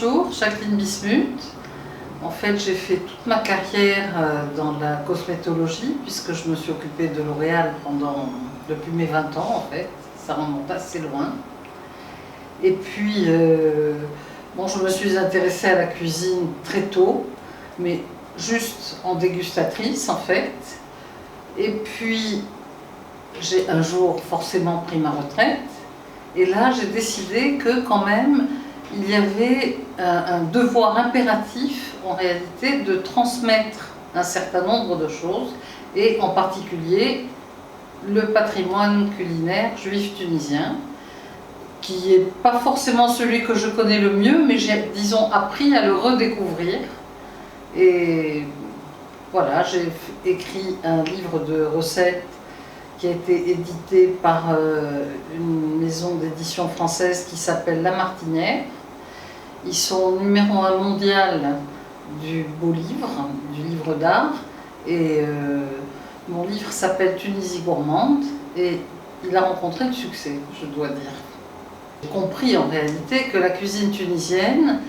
bonjour, Jacqueline Bismuth. En fait, j'ai fait toute ma carrière dans la cosmétologie, puisque je me suis occupée de L'Oréal depuis mes 20 ans, en fait. Ça remonte assez loin. Et puis, je me suis intéressée à la cuisine très tôt, mais juste en dégustatrice, en fait. Et puis, j'ai un jour forcément pris ma retraite. Et là, j'ai décidé que quand même, il y avait un devoir impératif, en réalité, de transmettre un certain nombre de choses, et en particulier le patrimoine culinaire juif tunisien, qui n'est pas forcément celui que je connais le mieux, mais j'ai, disons, appris à le redécouvrir. Et voilà, j'ai écrit un livre de recettes qui a été édité par une maison d'édition française qui s'appelle La Martinière. Ils sont numéro 1 mondial du beau livre, du livre d'art. Et mon livre s'appelle Tunisie gourmande et il a rencontré le succès, je dois dire. J'ai compris en réalité que la cuisine tunisienne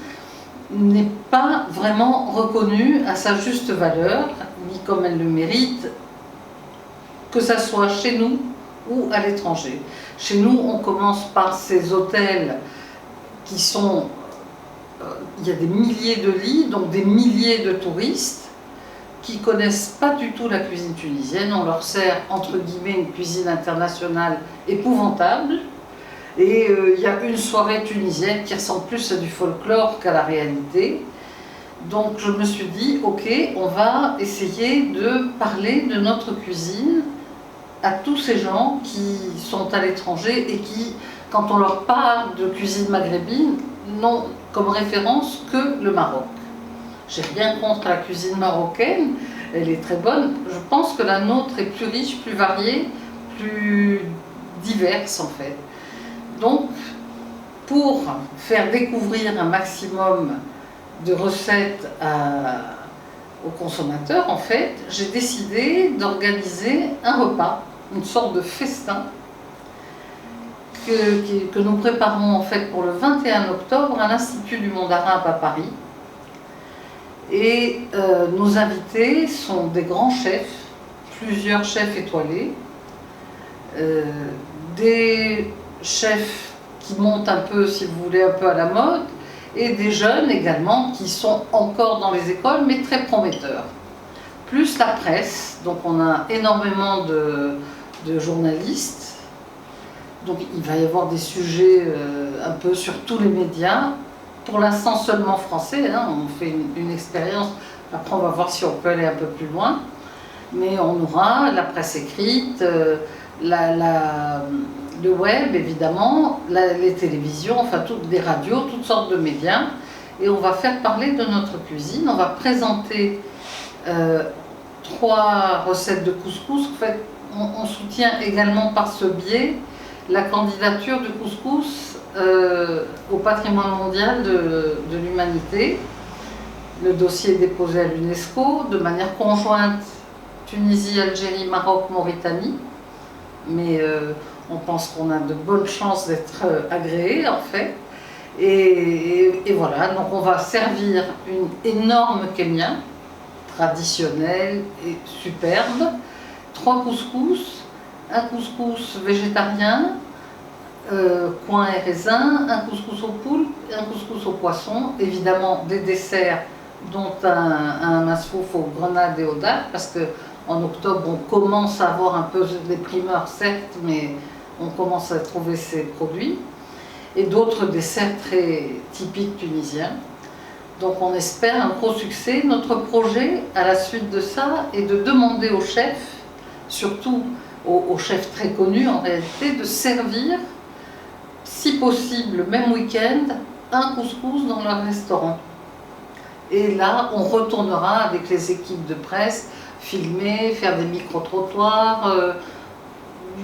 n'est pas vraiment reconnue à sa juste valeur, ni comme elle le mérite, que ça soit chez nous ou à l'étranger. Chez nous, on commence par ces hôtels qui sont... il y a des milliers de lits, donc des milliers de touristes qui ne connaissent pas du tout la cuisine tunisienne. On leur sert, entre guillemets, une cuisine internationale épouvantable. Et il y a une soirée tunisienne qui ressemble plus à du folklore qu'à la réalité. Donc je me suis dit, ok, on va essayer de parler de notre cuisine à tous ces gens qui sont à l'étranger et qui, quand on leur parle de cuisine maghrébine, n'ont comme référence que le Maroc. J'ai rien contre la cuisine marocaine, elle est très bonne. Je pense que la nôtre est plus riche, plus variée, plus diverse en fait. Donc, pour faire découvrir un maximum de recettes aux consommateurs, en fait, j'ai décidé d'organiser un repas, une sorte de festin que nous préparons en fait pour le 21 octobre à l'Institut du Monde Arabe à Paris. Et nos invités sont des grands chefs, plusieurs chefs étoilés, des chefs qui montent un peu, si vous voulez, un peu à la mode, et des jeunes également qui sont encore dans les écoles, mais très prometteurs. Plus la presse, donc on a énormément de journalistes, donc il va y avoir des sujets un peu sur tous les médias, pour l'instant seulement français, hein, on fait une expérience, après on va voir si on peut aller un peu plus loin, mais on aura la presse écrite, le web évidemment, les télévisions, enfin des radios, toutes sortes de médias, et on va faire parler de notre cuisine. On va présenter 3 recettes de couscous. En fait, on soutient également par ce biais la candidature du couscous au patrimoine mondial de l'humanité. Le dossier est déposé à l'UNESCO de manière conjointe Tunisie, Algérie, Maroc, Mauritanie. Mais on pense qu'on a de bonnes chances d'être agréé en fait. Et voilà, donc on va servir une énorme kémia, traditionnelle et superbe, 3 couscous, un couscous végétarien, coin et raisin, un couscous au poulpe, un couscous au poisson, évidemment des desserts dont un masfouf aux grenades et aux dattes, parce que en octobre, on commence à avoir un peu des primeurs, certes, mais on commence à trouver ces produits. Et d'autres desserts très typiques tunisiens. Donc on espère un gros succès. Notre projet, à la suite de ça, est de demander aux chefs, surtout aux chefs très connus en réalité, de servir, si possible, le même week-end, un couscous dans leur restaurant. Et là, on retournera avec les équipes de presse, filmer, faire des micro-trottoirs,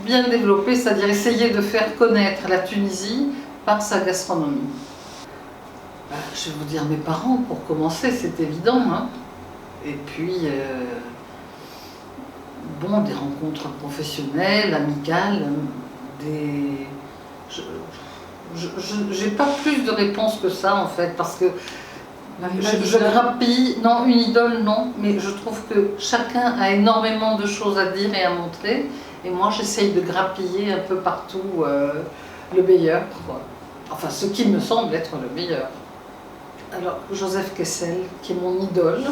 bien développer, c'est-à-dire essayer de faire connaître la Tunisie par sa gastronomie. Je vais vous dire mes parents, pour commencer, c'est évident. Hein. Et puis, des rencontres professionnelles, amicales, Je n'ai pas plus de réponses que ça en fait, parce que je idole. grappille, non, une idole non, mais je trouve que chacun a énormément de choses à dire et à montrer, et moi j'essaye de grappiller un peu partout le meilleur, quoi. Enfin ce qui me semble être le meilleur. Alors Joseph Kessel, qui est mon idole,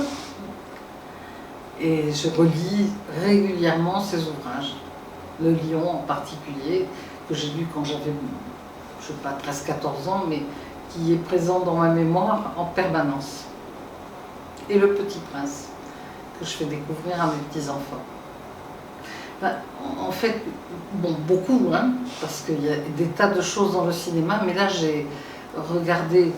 et je relis régulièrement ses ouvrages, Le Lion en particulier, que j'ai lu quand j'avais, je sais pas, 13-14 ans, mais qui est présent dans ma mémoire en permanence. Et Le Petit Prince, que je fais découvrir à mes petits-enfants. Ben, en fait, bon, beaucoup, hein, parce qu'il y a des tas de choses dans le cinéma, mais là j'ai regardé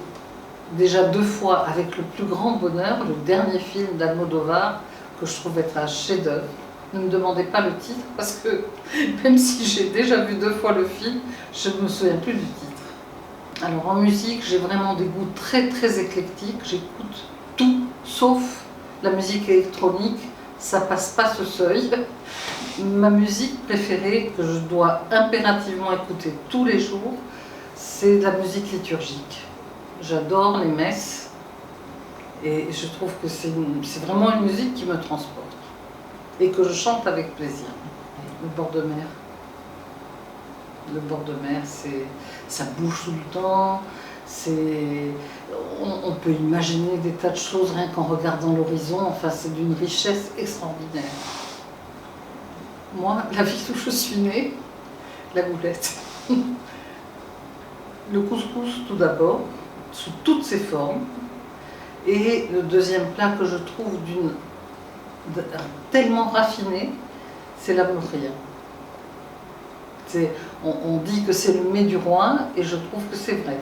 déjà 2 fois avec le plus grand bonheur le dernier film d'Almodovar, que je trouve être un chef-d'œuvre. Ne me demandez pas le titre, parce que même si j'ai déjà vu 2 fois le film, je ne me souviens plus du titre. Alors en musique, j'ai vraiment des goûts très très éclectiques, j'écoute tout, sauf la musique électronique, ça passe pas ce seuil. Ma musique préférée, que je dois impérativement écouter tous les jours, c'est de la musique liturgique. J'adore les messes, et je trouve que c'est vraiment une musique qui me transporte, et que je chante avec plaisir. Le bord de mer. Le bord de mer, ça bouge tout le temps, on peut imaginer des tas de choses rien qu'en regardant l'horizon, enfin c'est d'une richesse extraordinaire. Moi, la ville où je suis née, la Goulette. Le couscous tout d'abord, sous toutes ses formes, et le deuxième plat que je trouve tellement raffiné, c'est la bouleria. On dit que c'est le mets du roi, et je trouve que c'est vrai.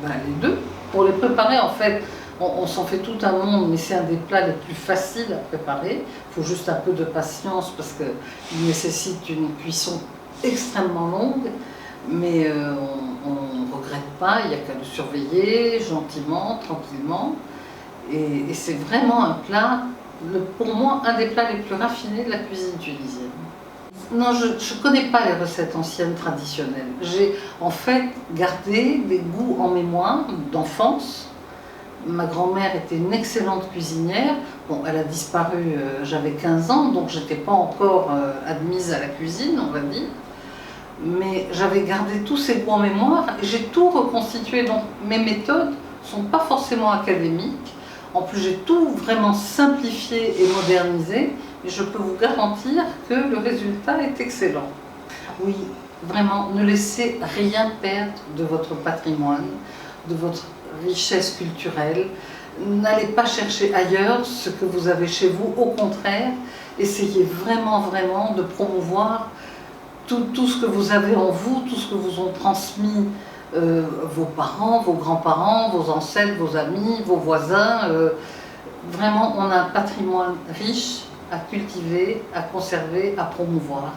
Ben, les deux. Pour les préparer, en fait, on s'en fait tout un monde, mais c'est un des plats les plus faciles à préparer. Il faut juste un peu de patience, parce qu'il nécessite une cuisson extrêmement longue, mais on ne regrette pas, il n'y a qu'à le surveiller gentiment, tranquillement. Et c'est vraiment un plat, pour moi, un des plats les plus raffinés de la cuisine tunisienne. Non, je ne connais pas les recettes anciennes traditionnelles. J'ai en fait gardé des goûts en mémoire d'enfance. Ma grand-mère était une excellente cuisinière. Bon, elle a disparu, j'avais 15 ans, donc je n'étais pas encore admise à la cuisine, on va dire. Mais j'avais gardé tous ces goûts en mémoire et j'ai tout reconstitué. Donc mes méthodes ne sont pas forcément académiques. En plus, j'ai tout vraiment simplifié et modernisé. Et je peux vous garantir que le résultat est excellent. Oui, vraiment, ne laissez rien perdre de votre patrimoine, de votre richesse culturelle. N'allez pas chercher ailleurs ce que vous avez chez vous. Au contraire, essayez vraiment, vraiment de promouvoir tout ce que vous avez en vous, tout ce que vous ont transmis vos parents, vos grands-parents, vos ancêtres, vos amis, vos voisins. Vraiment, on a un patrimoine riche à cultiver, à conserver, à promouvoir.